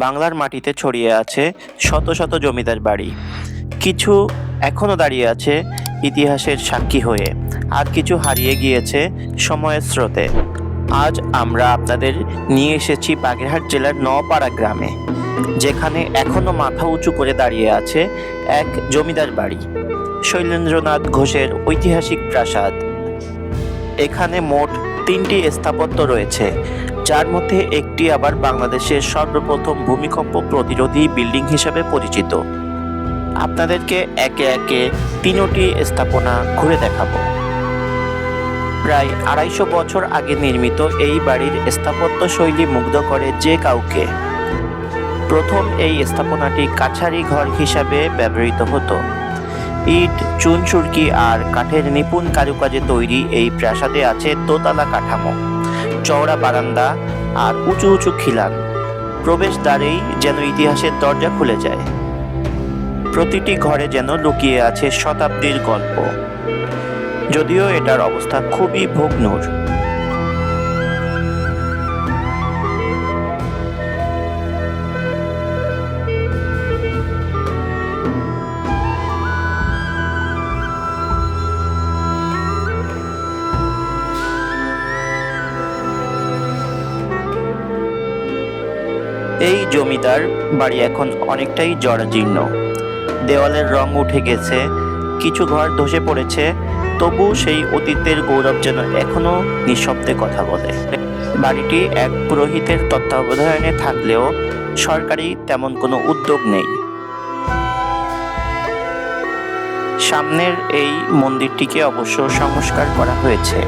বাংলার মাটিতে ছড়িয়ে আছে শত শত জমিদার বাড়ি। কিছু এখনো দাঁড়িয়ে আছে ইতিহাসের সাক্ষী হয়ে, আর কিছু হারিয়ে গিয়েছে সময়ের স্রোতে। আজ আমরা আপনাদের নিয়ে এসেছি বাগেরহাট জেলার নওপাড়া গ্রামে, যেখানে এখনো মাথা উঁচু করে দাঁড়িয়ে আছে এক জমিদার বাড়ি, শৈলেন্দ্রনাথ ঘোষের ঐতিহাসিক প্রাসাদ। এখানে মোট ৩টি স্থাপত্য রয়েছে, যার মধ্যে একটি আবার বাংলাদেশের সর্বপ্রথম ভূমিকম্প প্রতিরোধী বিল্ডিং হিসেবে পরিচিত। আপনাদেরকে একে একে তিনটি স্থাপনা ঘুরে দেখাবো। প্রায় ২৫০ বছর আগে নির্মিত এই বাড়ির স্থাপত্য শৈলী মুগ্ধ করে যে কাউকে। প্রথম এই স্থাপনাটি কাছারি ঘর হিসাবে ব্যবহৃত হতো। ইট, চুন সুরকি আর কাঠের নিপুণ কারুকাজে তৈরি এই প্রাসাদে আছে দোতলা কাঠামো, চওড়া বারান্দা আর উঁচু উঁচু খিলান। প্রবেশদ্বারেই যেন ইতিহাসের দরজা খুলে যায়। প্রতিটি ঘরে যেন লুকিয়ে আছে শতাব্দীর গল্প, যদিও এটার অবস্থা খুবই ভগ্নুর। এই জমিদার বাড়ি এখন অনেকটাই জরাজীর্ণ। দেওয়ালের রং উঠে গেছে, কিছু ঘর ধসে পড়েছে, তবু সেই অতীতের গৌরব যেন এখনো নিঃশব্দে কথা বলে। বাড়িটি এক পুরোহিতের তত্ত্বাবধানে থাকলেও সরকারি তেমন কোনো উদ্যোগ নেই। সামনের এই মন্দিরটিকে অবশ্য সংস্কার করা হয়েছে।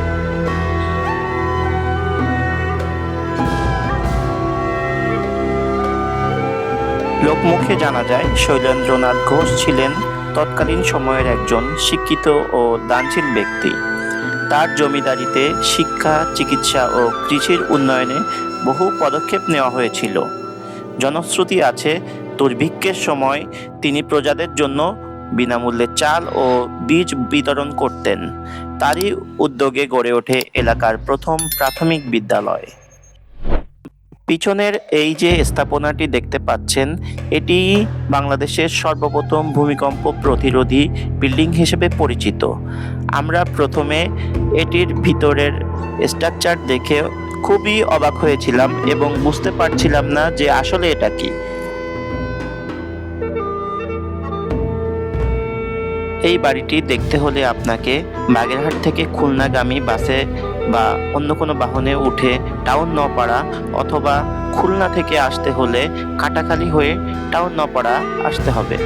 লোকমুখে জানা যায় শৈলেন্দ্রনাথ ঘোষ ছিলেন তৎকালীন সময়ের একজন শিক্ষিত ও দানশীল ব্যক্তি। তার জমিদারিতে শিক্ষা, চিকিৎসা ও কৃষির উন্নয়নে বহু পদক্ষেপ নেওয়া হয়েছিল। জনশ্রুতি আছে দুর্ভিক্ষের সময় তিনি প্রজাদের জন্য বিনামূল্যে চাল ও বীজ বিতরণ করতেন। তারই উদ্যোগে গড়ে ওঠে এলাকার প্রথম প্রাথমিক বিদ্যালয়। পিছনের এই যে স্থাপনাটি দেখতে পাচ্ছেন, এটি বাংলাদেশের সর্বপ্রথম ভূমিকম্প প্রতিরোধী বিল্ডিং হিসেবে পরিচিত। আমরা প্রথমে এটির ভিতরের স্ট্রাকচার দেখে খুবই অবাক হয়েছিলাম এবং বুঝতে পারছিলাম না যে আসলে এটা কি। এই বাড়িটি দেখতে হলে আপনাকে বাগেরহাট থেকে খুলনাগামী বাসে বা অন্য কোনো বাহনে উঠে টাউন নওপাড়া, অথবা খুলনা থেকে আসতে হলে কাটাখালী হয়ে টাউন নওপাড়া আসতে হবে।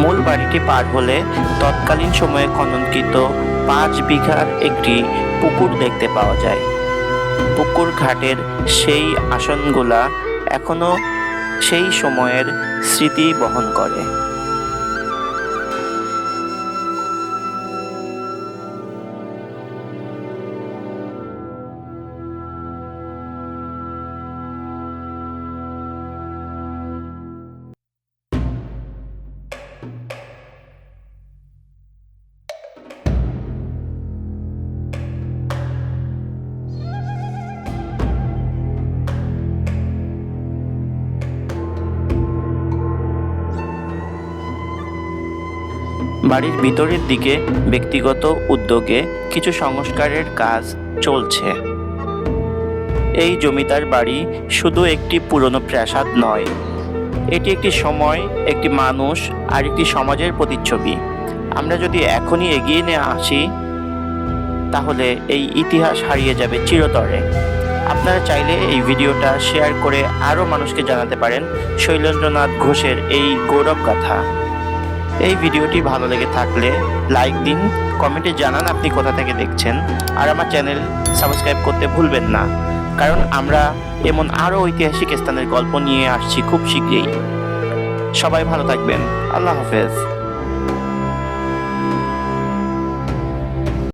মূল বাড়িটি পার হলে তৎকালীন সময়ে খননকৃত ৫ বিঘার একটি পুকুর দেখতে পাওয়া যায়। পুকুর ঘাটের সেই আসনগুলা এখনো সেই সময়ের স্মৃতি বহন করে। বাড়ির ভিতরের দিকে ব্যক্তিগত উদ্যোগে কিছু সংস্কারের কাজ চলছে। এই জমিদার বাড়ি শুধু একটি পুরনো প্রাসাদ নয়, এটি একটি সময়, একটি মানুষ আর একটি সমাজের প্রতিচ্ছবি। আমরা যদি এখনই এগিয়ে নিয়ে আসি তাহলে এই ইতিহাস হারিয়ে যাবে চিরতরে। আপনারা চাইলে এই ভিডিওটা শেয়ার করে আরও মানুষকে জানাতে পারেন শৈলেন্দ্রনাথ ঘোষের এই গৌরব গাথা। এই ভিডিওটি ভালো লেগে থাকলে লাইক দিন, কমেন্টে জানান আপনি কোথা থেকে দেখছেন, আর আমার চ্যানেল সাবস্ক্রাইব করতে ভুলবেন না, কারণ আমরা এমন আরও ঐতিহাসিক স্থানের গল্প নিয়ে আসছি খুব শীঘ্রই। সবাই ভালো থাকবেন। আল্লাহ হাফেজ।